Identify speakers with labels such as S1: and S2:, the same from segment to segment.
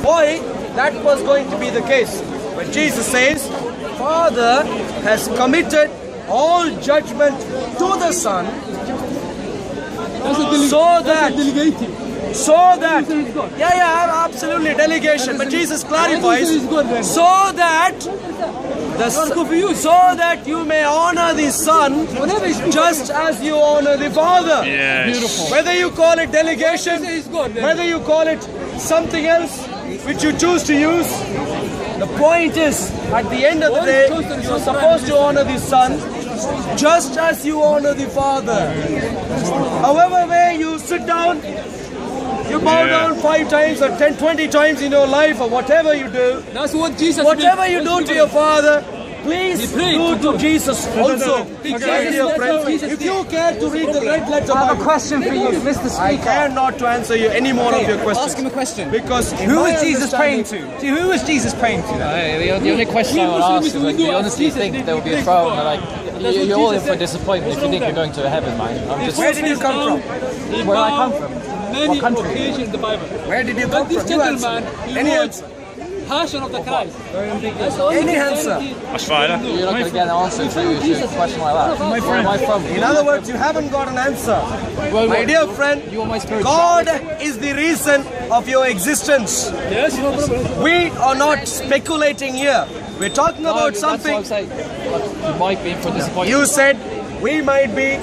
S1: Why that was going to be the case? When Jesus says, Father has committed all judgment to the Son, absolutely delegation. But Jesus clarifies, so that you may honor the Son just as you honor the Father.
S2: Yes.
S1: Whether you call it delegation, whether you call it something else which you choose to use, the point is, at the end of the day, you are supposed to honor the Son just as you honor the Father. However way you sit down, you bow down 5 times or 10, 20 times in your life, or whatever you do.
S3: That's what Jesus
S1: whatever you do to your Father, please do to Jesus also. Okay, dear friends, if you care to read the red letter
S4: I have a question for you, Mr. Speaker.
S1: I care not to answer you any more of your questions.
S4: Ask him a question.
S1: Because
S4: who was Jesus praying to? Who was Jesus praying to?
S5: The only question I would ask is, like, do you honestly think there will be a throne? Like, you're all in for disappointment if you think you're going to heaven, man.
S1: Where did you come from?
S5: Where I come from? What country?
S3: In the Bible.
S1: Where did you come from?
S3: This gentleman,
S1: Any answer?
S3: Passion of the Christ.
S1: Any answer?
S2: That's fine.
S5: You're not going to get an answer to a question like that. Where am I from?
S1: In other words, you haven't got an answer. My dear friend, God is the reason of your existence.
S3: Yes, no problem.
S1: We are not speculating here. We're talking about something.
S5: That's what I'm saying. You might be in for disappointment.
S1: You said we might be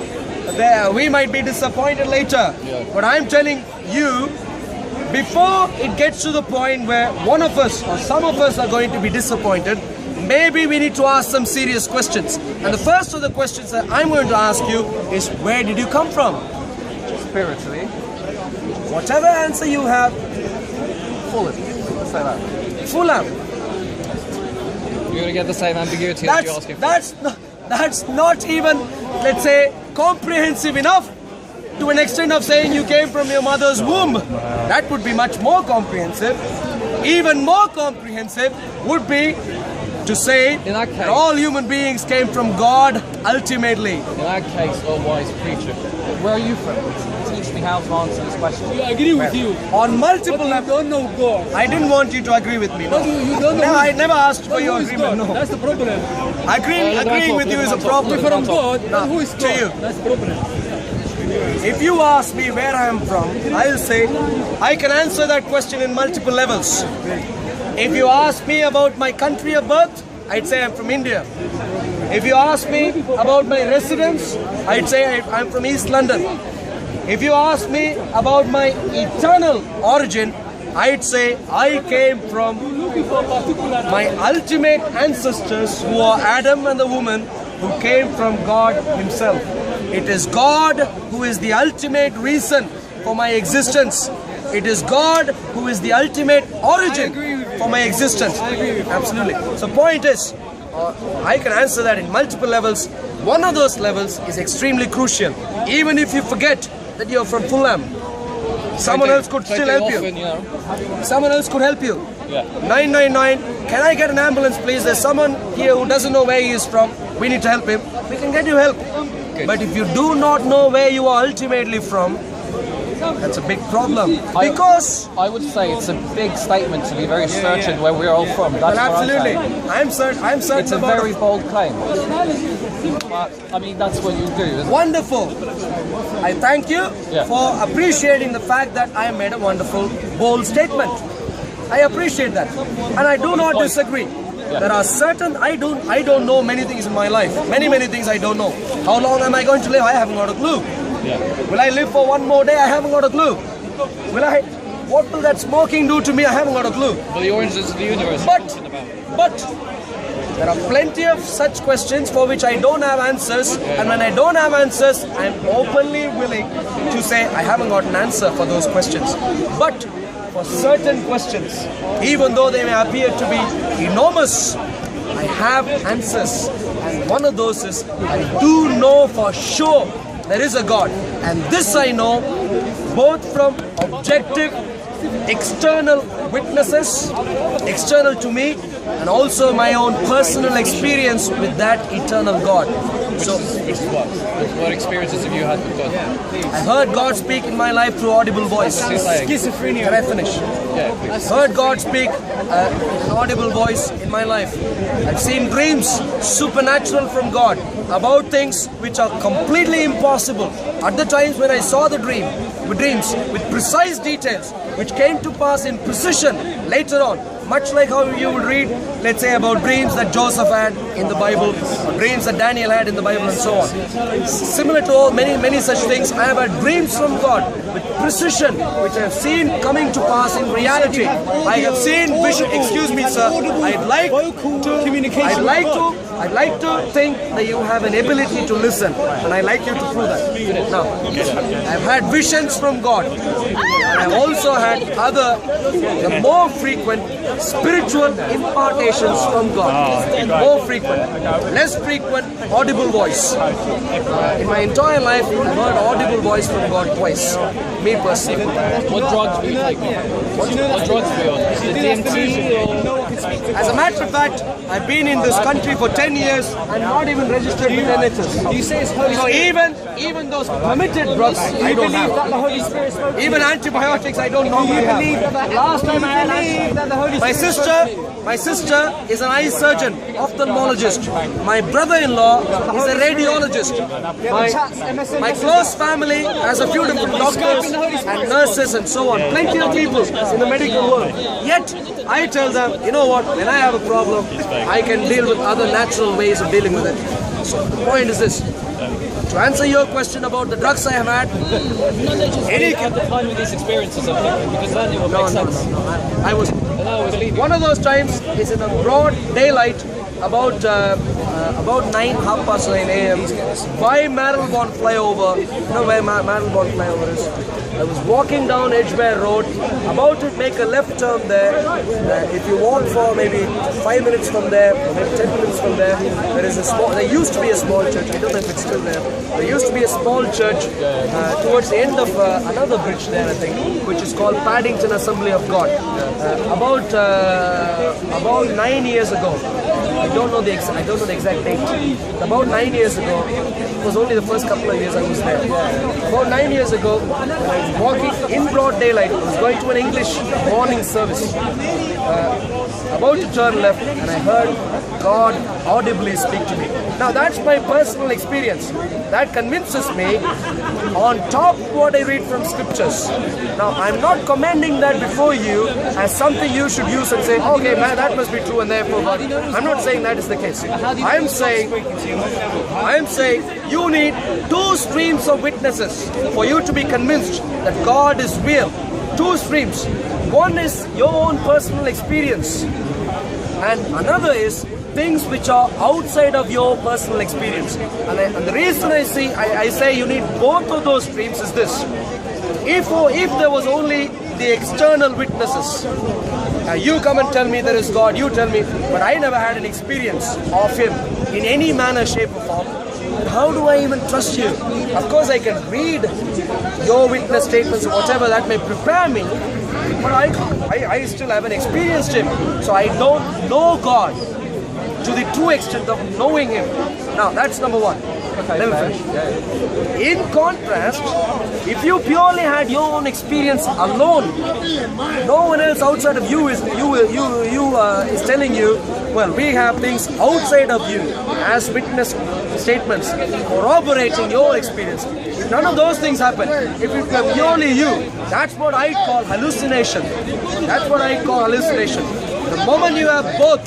S1: there. We might be disappointed later. But I'm telling you, before it gets to the point where one of us or some of us are going to be disappointed, maybe we need to ask some serious questions. And the first of the questions that I'm going to ask you is, where did you come from?
S4: Spiritually.
S1: Whatever answer you have,
S4: Fulham. Let's say that.
S1: Fulham.
S5: You're going to get the same ambiguity that you're asking for.
S1: That's not even, let's say, comprehensive enough to an extent of saying you came from your mother's womb. That would be much more comprehensive. Even more comprehensive would be to say
S5: that
S1: all human beings came from God ultimately.
S5: In that case, oh wise preacher, where are you from? Teach me how to answer this question.
S3: I agree with you.
S1: On multiple levels.
S3: You don't know God.
S1: I didn't want you to agree with me. No.
S3: You don't know.
S1: No, I never asked for your agreement. No.
S3: That's the problem.
S1: Agreeing with you is a problem.
S3: From God,
S1: No,
S3: who is God?
S1: to you.
S3: That's the problem.
S1: If you ask me where I am from, I'll say I can answer that question in multiple levels. If you ask me about my country of birth, I'd say I'm from India. If you ask me about my residence, I'd say I'm from East London. If you ask me about my eternal origin, I'd say I came from my ultimate ancestors, who are Adam and the woman who came from God Himself. It is God who is the ultimate reason for my existence. It is God who is the ultimate origin for my existence. Absolutely. So point is, I can answer that in multiple levels. One of those levels is extremely crucial. Even if you forget that you're from Fulham, someone else could still help you. Someone else could help you. 999, can I get an ambulance please? There's someone here who doesn't know where he is from. We need to help him. We can get you help. But if you do not know where you are ultimately from, that's a big problem. Because
S5: I would say it's a big statement to be very certain where we're all from. That's
S1: absolutely. I'm certain.
S5: It's a very bold claim. But I mean, that's what you do.
S1: Wonderful. I thank you for appreciating the fact that I made a wonderful, bold statement. I appreciate that, and I do not disagree. There are certain, I don't know many things in my life. Many things I don't know. How long am I going to live? I haven't got a clue. Will I live for one more day? I haven't got a clue. What will that smoking do to me? I haven't got a clue.
S5: Well, the origins of the universe.
S1: But there are plenty of such questions for which I don't have answers, and when I don't have answers, I'm openly willing to say I haven't got an answer for those questions. But for certain questions, even though they may appear to be enormous, I have answers. And one of those is, I do know for sure there is a God. And this I know both from objective, external witnesses, external to me, and also my own personal experience with that eternal God. So,
S5: Which is what? What experiences have you had with God?
S1: I heard God speak in my life through audible voice.
S3: Schizophrenia.
S1: Can I finish?
S5: Yeah, please.
S1: Heard God speak an audible voice in my life. I've seen dreams, supernatural from God, about things which are completely impossible. At the times when I saw the dreams with precise details, which came to pass in precision later on, much like how you would read, let's say, about dreams that Joseph had in the Bible, or dreams that Daniel had in the Bible, and so on. Similar to all many such things, I have had dreams from God with precision, which I have seen coming to pass in reality. I have seen vision. Excuse me, sir. I'd like to think that you have an ability to listen, and I'd like you to prove that. Now, I've had visions from God, and I've also had the more frequent spiritual impartations from God. More frequent, less frequent audible voice. In my entire life, I've heard audible voice from God twice. Me personally.
S5: What drugs were you taking? What drugs were you on? Is it DMT or?
S1: As a matter of fact, I've been in this country for 10 years and not even registered with NHS.
S3: Do you say it's Holy
S1: So
S3: Spirit?
S1: even those permitted drugs, I don't
S3: That the
S1: have.
S3: Holy Spirit spoke to you?
S1: Even antibiotics, I don't normally have. Last time I had
S3: that the Holy
S1: my sister is an eye surgeon, ophthalmologist. My brother-in-law is a radiologist. My close family has a few different doctors and nurses and so on. Plenty of people in the medical world. Yet, I tell them, you know what, when I have a problem, I can deal with other natural ways of dealing with it. So the point is this. To answer your question about the drugs I have had,
S5: Any at the time with these experiences, I think, because then it would make sense.
S1: I was
S5: And now it's leaving.
S1: one of those times is in a broad daylight, about 9:30 a.m. by Marylebone flyover. You know where Marylebone flyover is? I was walking down Edgware Road, about to make a left turn there. If you walk for maybe 5 minutes from there, or maybe 10 minutes from there, there used to be a small church. I don't know if it's still there. There used to be a small church towards the end of another bridge there, I think, which is called Paddington Assembly of God. About 9 years ago. I don't know the exact date. About 9 years ago, it was only the first couple of years I was there. About 9 years ago, when I was walking in broad daylight, I was going to an English morning service. About to turn left, and I heard God audibly speak to me. Now that's my personal experience. That convinces me on top of what I read from scriptures. Now I'm not commending that before you as something you should use and say, okay man, that must be true and therefore God. I'm not saying that is the case. I'm saying you need two streams of witnesses for you to be convinced that God is real. Two streams. One is your own personal experience, and another is things which are outside of your personal experience. And the reason I say you need both of those streams is this. If there was only the external witnesses, you come and tell me there is God, you tell me, but I never had an experience of Him in any manner, shape or form, how do I even trust you? Of course I can read your witness statements or whatever that may prepare me, but I still haven't experienced Him. So I don't know God to the true extent of knowing Him. Now that's number one. Let me finish. In contrast, if you purely had your own experience alone, no one else outside of you is telling you, well, we have things outside of you as witness statements corroborating your experience. If none of those things happen, if it were purely you, that's what I call hallucination. That's what I call hallucination. The moment you have both,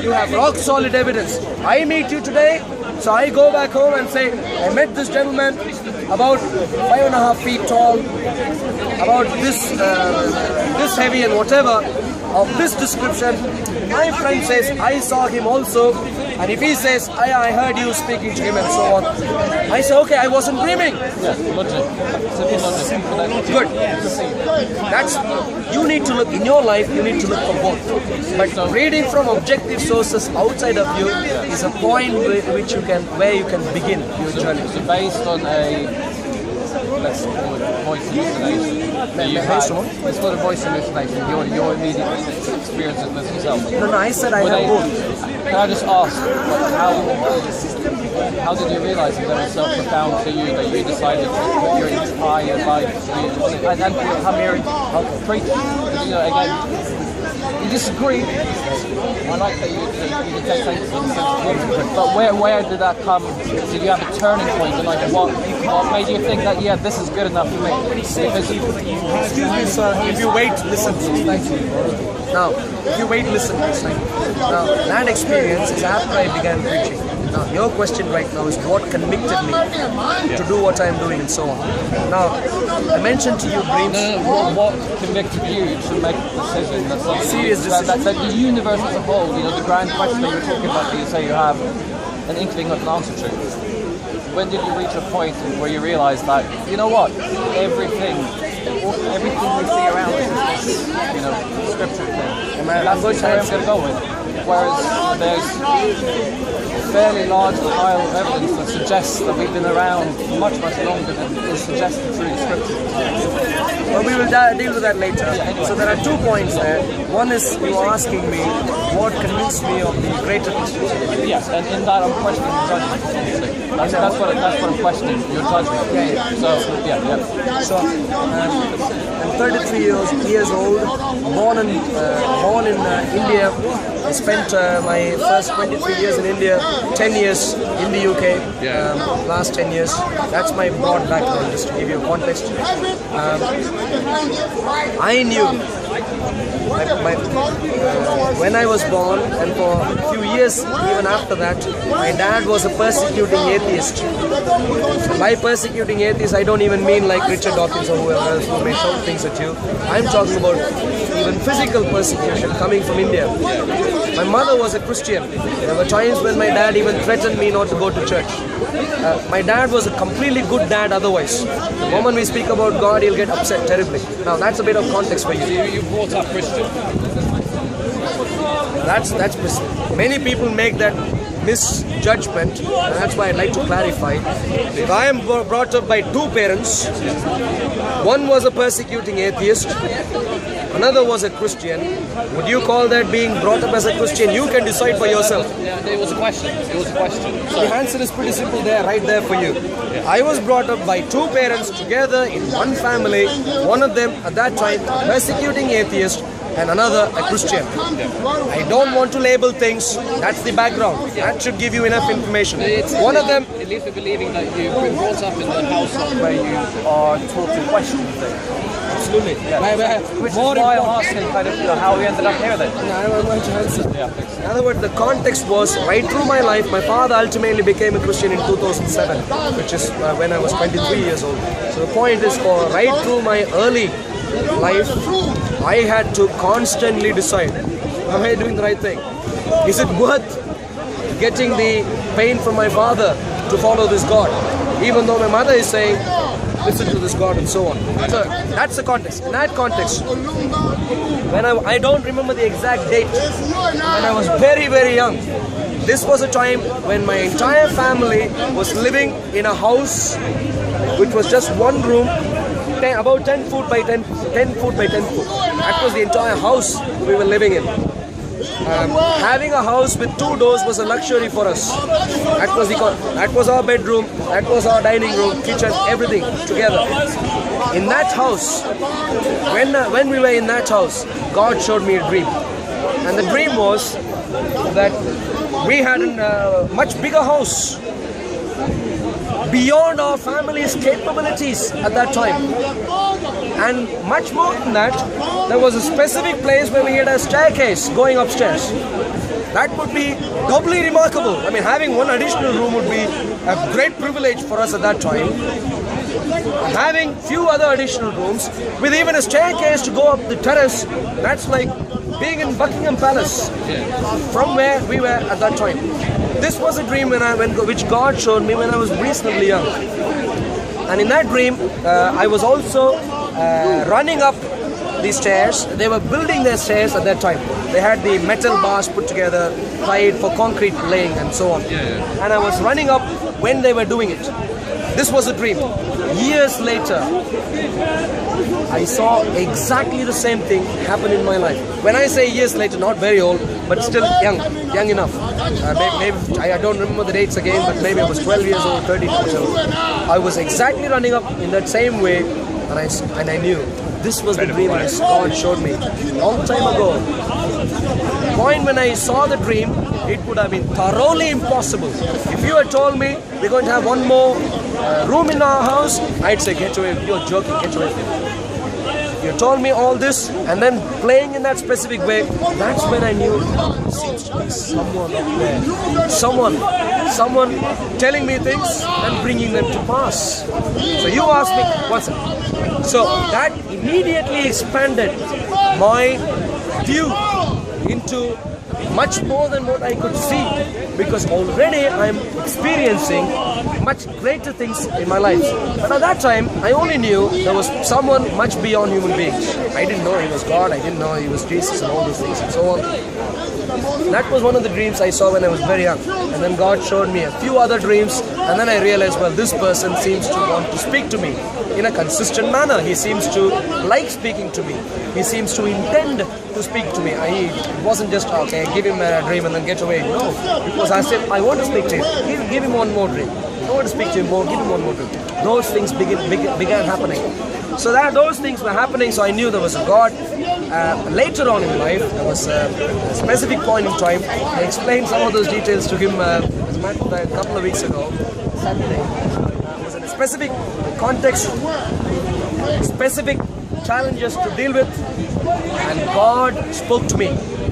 S1: you have rock solid evidence. I meet you today, so I go back home and say, I met this gentleman about 5.5 feet tall, about this heavy and whatever, of this description. My friend says, I saw him also, and if he says, I heard you speaking to him and so on, I say, okay, I wasn't dreaming. Good. You need to look, in your life, you need to look for both. But reading from objective sources outside of you is a point where you can begin your journey.
S5: So based on a let's call it voice hallucination that you had. Let's call it voice hallucination. Your immediate experience with this yourself.
S1: No, I said I have both.
S5: Can I just ask, how did you realise that it was so profound to you that you decided to put your entire life and come here and preach? You know, again, you disagree. I like that you take things but where did that come? Did you have a turning point? And like, what made you think that this is good enough for me?
S1: Excuse me, sir. If you wait, listen. Thank you. Now, if you wait, listen. Now, that experience is after I began preaching. Now, your question right now is what convicted me to do what I am doing and so on. Now, I mentioned to you dreams.
S5: What convicted you to make a decision that's like
S1: serious decision?
S5: That the universe as a whole, the grand question that you're talking about, that you say you have an inkling of an answer to. When did you reach a point where you realised that, you know what, everything we see around us is this, scripture thing. That's where I'm going to go with. Whereas there's a fairly large pile of evidence that suggests that we've been around much longer than is suggested through scripture.
S1: Well, we will deal with that later. So there are 2 points there. One is you are asking me what convinced me of the greater Christianity.
S5: Yes, and in that I'm questioning your judgment, obviously. That's what I'm questioning, your judgment. Yeah.
S1: So, I'm 33 years old, born in India. I spent my first 23 years in India, 10 years in the UK, last 10 years. That's my broad background, just to give you a context. I knew when I was born, and for a few years even after that, my dad was a persecuting atheist. By persecuting atheists, I don't even mean like Richard Dawkins or whoever else who may shout things at you. I'm talking about even physical persecution coming from India. My mother was a Christian. There were times when my dad even threatened me not to go to church. My dad was a completely good dad otherwise. The moment we speak about God, he'll get upset terribly. Now that's a bit of context for you.
S5: You brought up Christian.
S1: That's many people make that misjudgment, and that's why I'd like to clarify. If I am brought up by 2 parents, one was a persecuting atheist, another was a Christian, would you call that being brought up as a Christian? You can decide for yourself.
S5: Yeah, it was a question.
S1: The answer is pretty simple there, right there for you. I was brought up by 2 parents together in one family, one of them at that time a persecuting atheist, and another a Christian. I don't want to label things. That's the background. That should give you enough information. One of them.
S5: It leaves me believing that you've been brought up in a household where you are taught to question things.
S1: Absolutely.
S5: Yeah. Which is why I'm asking how we ended up here then.
S1: I'm going to answer.
S5: Yeah, thanks.
S1: In other words, the context was right through my life. My father ultimately became a Christian in 2007, which is when I was 23 years old. So the point is, for right through my early life, I had to constantly decide, am I doing the right thing? Is it worth getting the pain from my father to follow this God? Even though my mother is saying, listen to this God and so on. So that's the context. In that context, when I don't remember the exact date, when I was very, very young, this was a time when my entire family was living in a house which was just one room, about 10 foot by 10 foot. That was the entire house we were living in. Having a house with 2 doors was a luxury for us. That was our bedroom, that was our dining room, kitchen, everything together. In that house, when we were in that house, God showed me a dream. And the dream was that we had a much bigger house, beyond our family's capabilities at that time. And much more than that, there was a specific place where we had a staircase going upstairs. That would be doubly remarkable. I mean, having one additional room would be a great privilege for us at that time. Having few other additional rooms, with even a staircase to go up the terrace, that's like being in Buckingham Palace, from where we were at that time. This was a dream which God showed me when I was reasonably young. And in that dream, I was also running up the stairs. They were building their stairs at that time. They had the metal bars put together, tried for concrete laying and so on. And I was running up when they were doing it. This was a dream. Years later, I saw exactly the same thing happen in my life. When I say years later, not very old, but still young enough. Maybe I don't remember the dates again, but maybe I was 12 years old, 13 years old. I was exactly running up in that same way, and I knew this was the dream that God showed me long time ago. The point when I saw the dream, it would have been thoroughly impossible. If you had told me we're going to have one more room in our house, I'd say, get away, you're joking, get away from me. You told me all this, and then playing in that specific way, that's when I knew there seems to be someone up there. Someone telling me things and bringing them to pass. So you asked me, what's it? So that immediately expanded my view into much more than what I could see, because already I'm experiencing much greater things in my life. But at that time, I only knew there was someone much beyond human beings. I didn't know he was God, I didn't know he was Jesus and all those things and so on. That was one of the dreams I saw when I was very young. And then God showed me a few other dreams, and then I realized, well, this person seems to want to speak to me in a consistent manner. He seems to like speaking to me. He seems to intend to speak to me. It wasn't just, okay, give him a dream and then get away. No, it was as if I want to speak to him. Give him one more dream. I want to speak to him more, give him one more dream. Those things began happening. So those things were happening, so I knew there was a God. Later on in life, there was a specific point in time. I explained some of those details to him a couple of weeks ago, Saturday. It was in a specific context, specific challenges to deal with, and God spoke to me.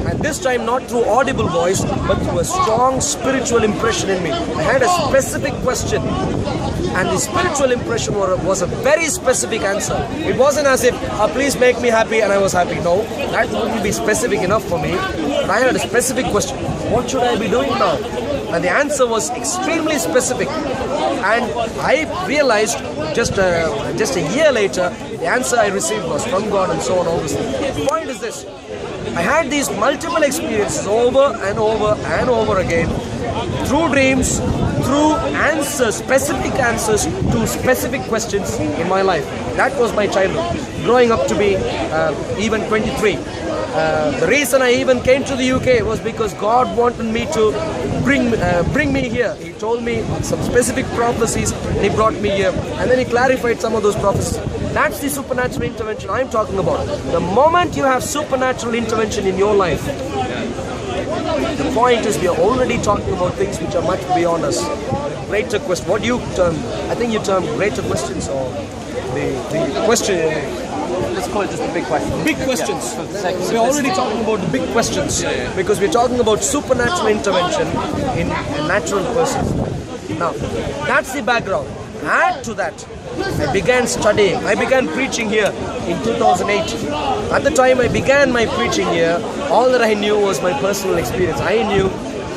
S1: And this time not through audible voice, but through a strong spiritual impression in me. I had a specific question, and the spiritual impression was a very specific answer. It wasn't as if, please make me happy, and I was happy. No, that wouldn't be specific enough for me. But I had a specific question. What should I be doing now? And the answer was extremely specific. And I realized just a year later, the answer I received was from God and so on, all this thing. The point is this. I had these multiple experiences over and over and over again, through dreams, through answers, specific answers to specific questions in my life. That was my childhood, growing up to be even 23. The reason I even came to the UK was because God wanted me to bring me here. He told me some specific prophecies, and He brought me here, and then He clarified some of those prophecies. That's the supernatural intervention I'm talking about. The moment you have supernatural intervention in your life, the point is we are already talking about things which are much beyond us. Greater question. What do you term? I think you term greater questions, or the question.
S5: Let's call it just the big questions.
S1: Big questions.
S5: Yeah,
S1: we're already talking about the big questions, because we're talking about supernatural intervention in a natural person. Now, that's the background. Add to that, I began studying. I began preaching here in 2008. At the time I began my preaching here, all that I knew was my personal experience. I knew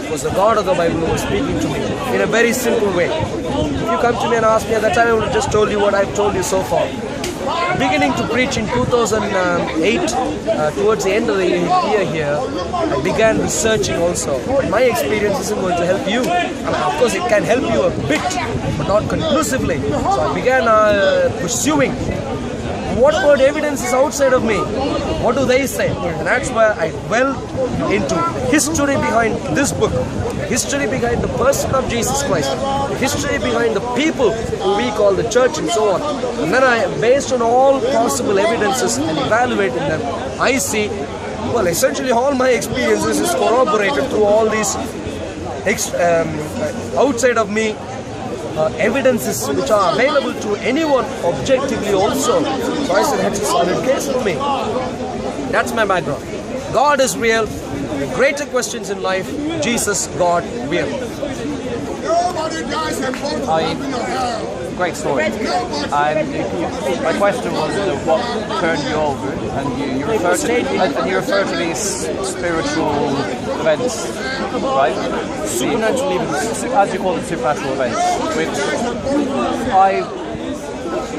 S1: it was the God of the Bible who was speaking to me in a very simple way. If you come to me and ask me at that time, I would have just told you what I've told you so far. Beginning to preach in 2008, towards the end of the year here, I began researching also. My experience isn't going to help you. Of course, it can help you a bit, but not conclusively. So I began pursuing. What about evidences outside of me? What do they say? And that's where I dwelled into the history behind this book, the history behind the person of Jesus Christ, the history behind the people who we call the church and so on. And then based on all possible evidences and evaluating them, I see, well, essentially all my experiences is corroborated through all these outside of me evidences which are available to anyone objectively also. So I said, that's a solid case for me. That's my background. God is real. The greater questions in life, Jesus, God, real.
S5: Great story. And my question was what turned you over, and you refer to these spiritual events, right?
S1: Supernatural events.
S5: As you call them, supernatural events, which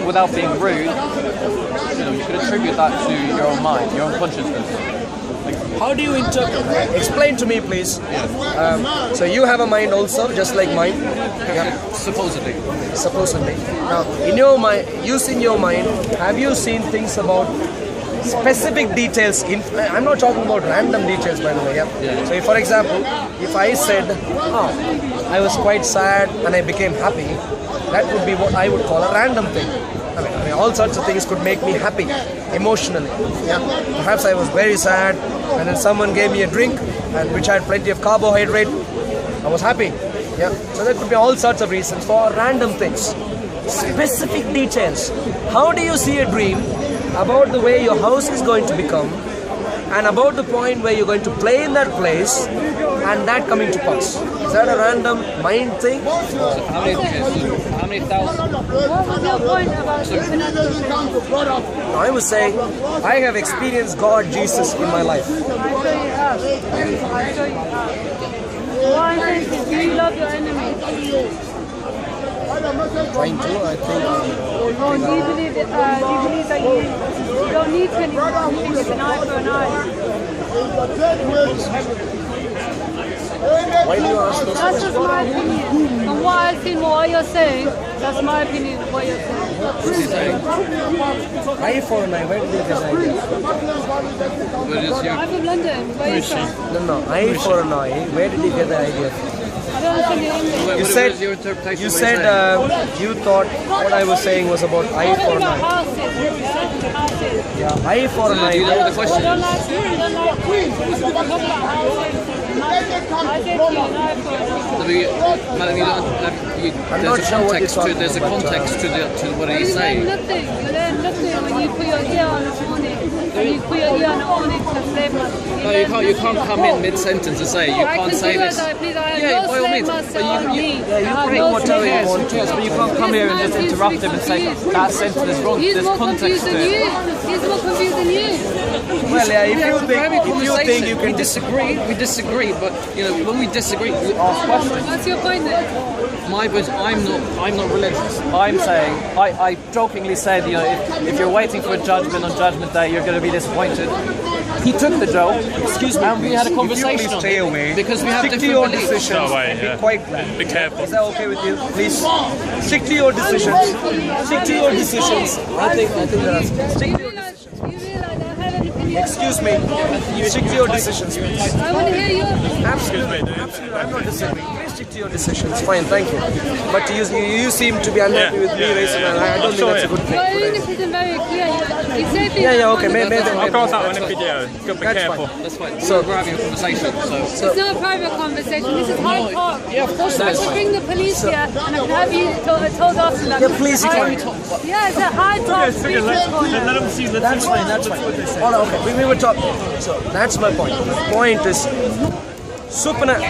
S5: without being rude, you could attribute that to your own mind, your own consciousness.
S1: How do you interpret? Explain to me, please. So you have a mind also, just like mine. Yeah.
S5: Supposedly.
S1: Supposedly. Now, in your mind, using your mind, have you seen things about specific details? I'm not talking about random details, by the way. Yeah. So, if, for example, if I said, I was quite sad and I became happy, that would be what I would call a random thing. I mean, all sorts of things could make me happy emotionally. Yeah. Perhaps I was very sad, and then someone gave me a drink, and which had plenty of carbohydrate. I was happy. Yeah. So there could be all sorts of reasons for random things. Specific details. How do you see a dream about the way your house is going to become, and about the point where you're going to play in that place, and that coming to pass? Is that a random mind thing?
S5: So how many thousand?
S2: What was your point about supernatural?
S1: I was saying, I have experienced God, Jesus in my life.
S2: I sure you have. I sure you have. What I'm saying is, do you love your enemies?
S1: Trying to, I think.
S2: Or do you believe that you don't need to anymore? You think it's an eye for an eye?
S1: Why do you ask those
S2: That's just my opinion. From what I've seen, what you're saying, that's my opinion of what you're saying.
S5: What's he saying?
S1: Eye for an eye, where did you get this idea?
S5: What is your...
S2: I'm from London. Where are you from?
S1: No, eye for an eye, where did you get the idea?
S2: I don't understand your English.
S5: What
S1: You
S5: is
S1: said,
S5: your interpretation
S1: you
S5: of what
S1: said
S5: he's saying?
S1: you thought what I was saying was about eye for an eye.
S2: Houses, yeah? Houses.
S1: Yeah, eye for an
S5: Do you know
S1: eye.
S5: what the question
S2: I don't
S5: is?
S2: like you, I don't like you. Talk about houses. I said to you, an eye for an eye.
S5: Madam, you don't.
S1: I'm not sure what you're talking
S5: There's a
S1: about,
S5: context to what he's
S2: You learn
S5: saying.
S2: nothing. You learn nothing when you put your ear on the awning. When you put your ear on the awning to slave master.
S5: No, you can't come in mid-sentence and say you
S2: I
S5: can't
S2: can
S5: say
S2: do
S5: this.
S2: that, please. I have
S5: Yeah,
S2: no
S5: by all
S2: slave
S5: means.
S2: master
S5: But
S2: on me.
S1: Yeah, you
S2: I have
S1: bring
S2: no
S1: whatever
S2: slave
S1: you want
S2: master.
S1: to.
S5: But you can't come here and just interrupt him and say that sentence is wrong.
S2: He's
S5: There's
S2: more
S5: context
S2: confused
S5: to
S2: than you.
S5: it.
S2: He's more confused than you.
S1: Well, yeah, if you think you
S5: we
S1: can
S5: disagree, but you know when we disagree, we ask questions.
S2: What's your point then?
S5: My point, I'm not religious. I'm saying, I jokingly said, you know, if you're waiting for a judgment on Judgment Day, you're going to be disappointed. He took the joke. Excuse me. And we had a conversation.
S1: Please stay away.
S5: Because we have
S1: Stick to
S5: different
S1: your
S5: beliefs.
S1: decisions.
S3: Go away,
S1: and
S3: yeah.
S1: Be quite clear.
S3: Be careful.
S1: Is that okay with you? Please stick to your decisions. Stick to your decisions. I think there are. Stick to your decisions.
S2: You realize I have an opinion.
S1: Excuse me. Stick to your decisions, please.
S2: I want to hear your opinion.
S1: Absolutely. I'm not disagreeing. Please stick to your decisions. Fine, thank you. But you seem to be unhappy with me raising my hand. I don't think that's a good thing.
S2: Your English isn't very clear. You say things.
S1: Yeah, okay, maybe.
S3: I'll cross that one in video. Good, be
S1: That's
S3: careful.
S1: fine.
S5: That's fine.
S1: So-
S5: We're having a conversation. So
S2: It's not a private conversation. This is Hyde Park.
S5: yeah, of course it
S2: I
S5: is.
S2: could bring the police here and I could have you told off to that.
S1: Yeah, please, you can.
S2: Yeah, it's a Hyde Park. Police corner.
S3: Let them see.
S1: That's fine, that's fine. Oh, okay, we were talking. So that's my point. The point is,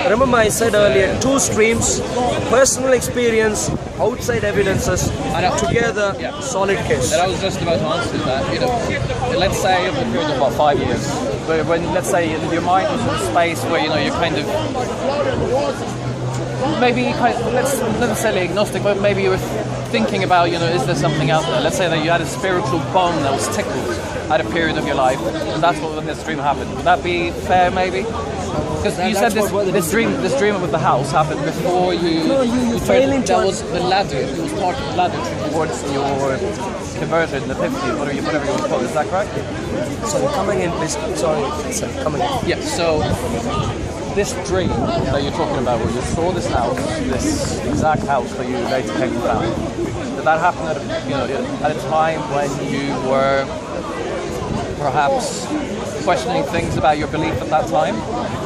S1: remember I said earlier, two streams, personal experience, outside evidences, together, solid case.
S5: And I was just about to answer that. You know, let's say over a period of about 5 years, when let's say your mind was in a space where you know you're kind of maybe let's not necessarily agnostic, but maybe you were thinking about, you know, is there something out there? Let's say that you had a spiritual bone that was tickled at a period of your life, and that's what when this dream happened. Would that be fair, maybe? Because you said this dream with the house happened before you.
S1: No, you fail into
S5: that was the ladder. It was part of the ladder towards your conversion, epiphany, whatever you want to call it. Is that correct?
S1: Sorry, coming in, please. Sorry, coming in.
S5: Yeah. So this dream that you're talking about, where you saw this house, this exact house that you later came and found, did that happen at at a time when you were perhaps questioning things about your belief at that time?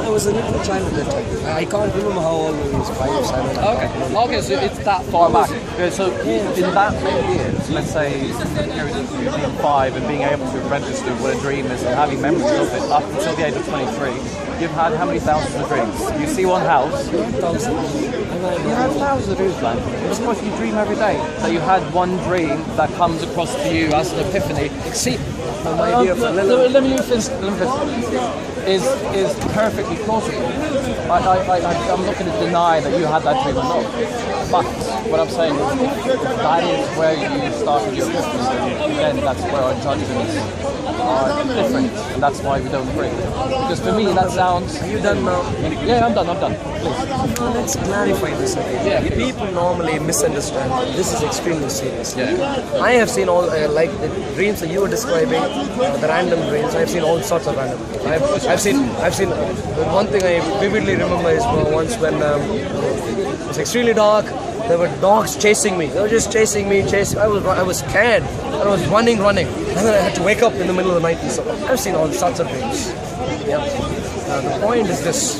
S1: I was a little child at that time. I can't remember how old I was, 5, 7.
S5: Okay, so it's that far back. Okay, so in that many years, let's say the period of you being 5 and being able to register what a dream is and having memories of it up until the age of 23, you've had how many thousands of dreams? You see one house. You had thousands of dreams, man. It's what you dream every day. So you had one dream that comes across to you as an epiphany. See,
S1: my dear friend.
S5: Let me finish. Is perfectly plausible. I'm not going to deny that you had that dream or not. But what I'm saying is, that is where you started your Christmas, then that's where our judgments are different, and that's why we don't agree. Because for me, that sounds.
S1: Are you done now?
S5: Yeah, I'm done. Please.
S1: Let's clarify this again.
S5: Yeah.
S1: People normally misunderstand. This is extremely serious.
S5: Yeah.
S1: I have seen all like the dreams that you were describing, the random dreams. I've seen all sorts of random. I've seen. One thing I vividly remember is once when it was extremely dark. There were dogs chasing me. They were just chasing me. I was scared. I was running, and then I had to wake up in the middle of the night. And so I've seen all sorts of dreams. Yeah. The point is this.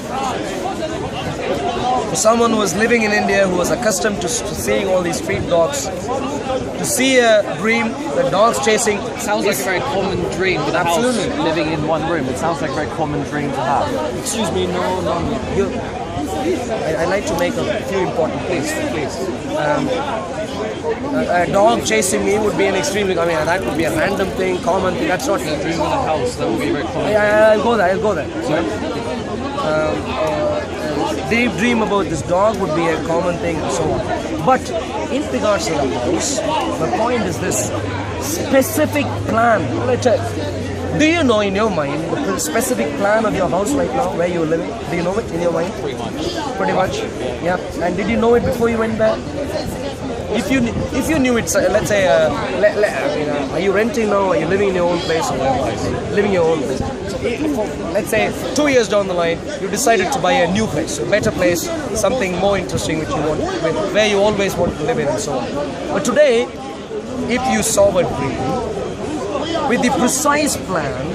S1: For someone who was living in India, who was accustomed to seeing all these street dogs, to see a dream, the dogs chasing.
S5: Sounds like a very common dream with a house living in one room. It sounds like a very common dream to have.
S1: Excuse me, no. I'd like to make a few important points. Please. A dog chasing me would be an extremely. That would be a random thing, common thing. That's not
S5: a dream with a house. That would be very common.
S1: I'll go there. Deep dream about this dog would be a common thing and so on. But in regards to the house, the point is this: specific plan. Do you know in your mind the specific plan of your house right now, where you're living? Do you know it in your mind? Pretty much. Yeah. And did you know it before you went there? If you knew it, let's say, are you renting now? Are you living in your own place? Or living in your own place. So, let's say 2 years down the line, you decided to buy a new place, a better place, something more interesting which you want, where you always want to live in, and so on. But today, if you saw a dream with the precise plan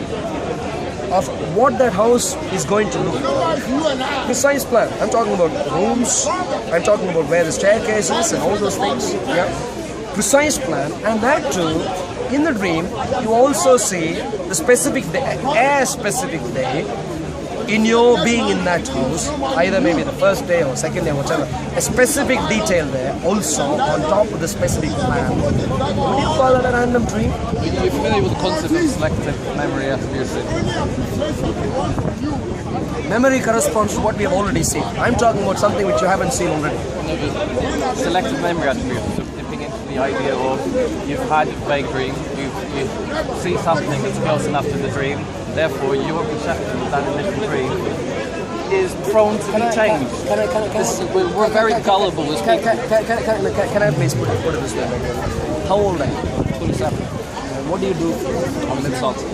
S1: of what that house is going to look like. Precise plan. I'm talking about rooms, I'm talking about where the staircase is and all those things. Yeah. Precise plan, and that too, in the dream, you also see the specific day, a specific day, in your being in that house, either maybe the first day or second day, whatever, a specific detail there also on top of the specific plan. Would you call that a random dream?
S5: Are you familiar with the concept of selective memory attribution?
S1: Memory corresponds to what we have already seen. I'm talking about something which you haven't seen already.
S5: No, selective memory attribution, so dipping into the idea of you've had a vague dream, you see something that's close enough to the dream, therefore your perception of that initial dream is prone to be changed. We're very gullible as people.
S1: Can I please put it this way? How old are you?
S5: 27.
S1: What do you do?
S5: I'm an consultant.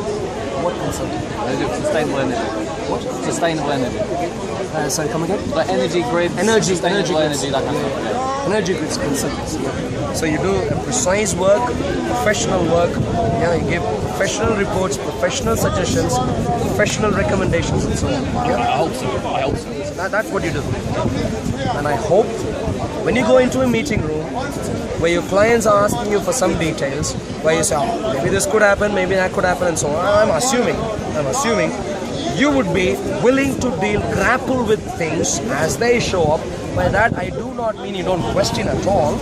S1: What consultant?
S5: I do sustainable energy.
S1: What?
S5: Sustainable energy.
S1: Sorry, come again?
S5: Like energy grids, sustainable energy, that kind of stuff. Yeah.
S1: Energy grids consultancy. So you do a precise work, professional work. Yeah, you give professional reports, professional suggestions, professional recommendations, and so on. Yeah?
S5: I hope so.
S1: That's what you do. And I hope when you go into a meeting room where your clients are asking you for some details, where you say, oh, maybe this could happen, maybe that could happen, and so on. I'm assuming you would be willing to grapple with things as they show up. By that I do not mean you don't question at all.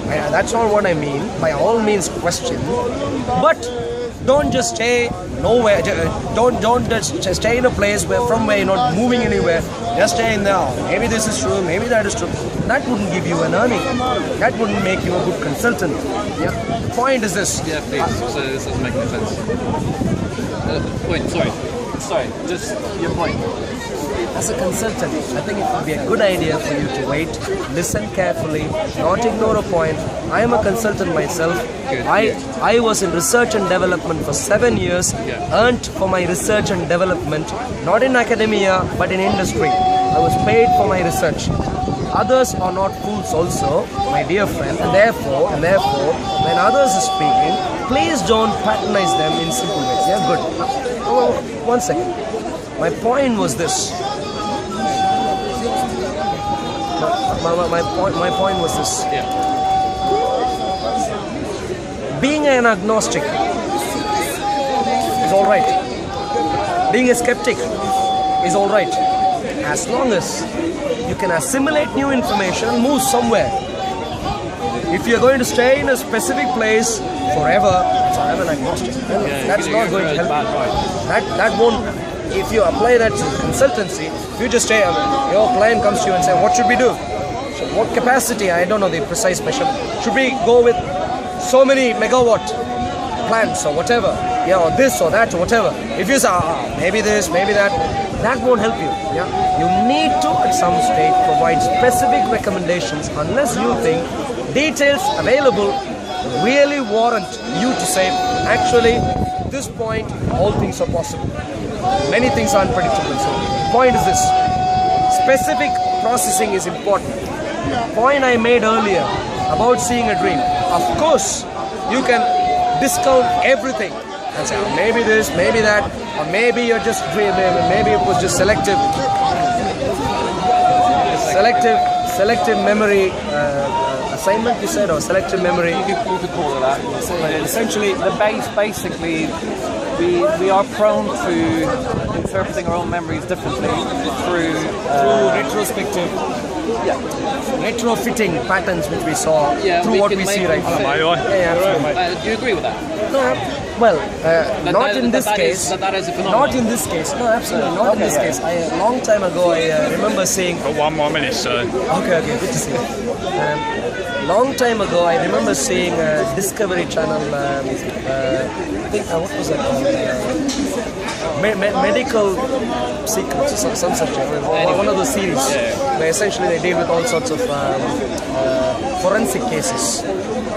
S1: That's not what I mean. By all means question. But don't just stay nowhere. Don't just stay in a place from where you're not moving anywhere. Just stay in there. Maybe this is true, maybe that is true. That wouldn't give you an earning. That wouldn't make you a good consultant. Yeah. The point is this.
S5: Yeah, please. So this doesn't make any sense. Sorry, just your point.
S1: As a consultant, I think it would be a good idea for you to wait, listen carefully, not ignore a point. I am a consultant myself. I was in research and development for 7 years, earned for my research and development, not in academia, but in industry. I was paid for my research. Others are not fools also, my dear friend, and therefore, when others are speaking, please don't patronize them in simple ways. Yeah, good. Oh, one second. My point was this. My point was this.
S5: Yeah.
S1: Being an agnostic is all right. Being a skeptic is all right, as long as you can assimilate new information and move somewhere. If you're going to stay in a specific place forever, I'm an agnostic. That's not going to help
S5: bad
S1: you.
S5: right.
S1: That won't. If you apply that to consultancy, you just say, your client comes to you and say, what should we do? So what capacity? I don't know the precise measurement. Should we go with so many megawatt plants or whatever? Yeah, or this or that or whatever. If you say, maybe this, maybe that, that won't help you. Yeah, you need to at some stage provide specific recommendations unless you think details available really warrant you to say, actually, at this point, all things are possible. Many things are unpredictable. So, the point is this: specific processing is important. Point I made earlier about seeing a dream. Of course, you can discount everything and say, maybe this, maybe that, or maybe you're just dreaming. Maybe it was just selective memory assignment. You said, or selective memory.
S5: You could call it that.
S1: But essentially,
S5: Basically, we are prone to interpreting our own memories differently through
S1: retrospective, retrofitting patterns which we saw through
S5: we
S1: what
S5: can
S1: we
S5: make
S1: see right now.
S5: do you agree with that?
S1: No, well, not in this case.
S5: That is a phenomenon.
S1: Not in this case. No, absolutely not in this case. A long time ago, I remember seeing.
S3: Got 1 more minute, so.
S1: Okay, good to see you. Long time ago, I remember seeing Discovery Channel. I think what was that called? Medical secrets or some such. One of the series where essentially they deal with all sorts of forensic cases.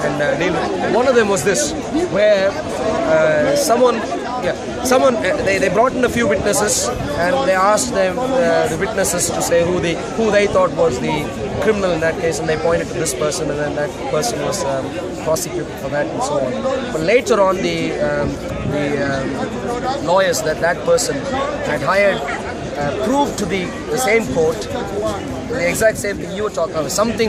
S1: And one of them was this, where they brought in a few witnesses and they asked them the witnesses to say who they thought was the criminal in that case, and they pointed to this person, and then that person was prosecuted for that and so on. But later on, the lawyers that person had hired proved to the same court the exact same thing you were talking about, something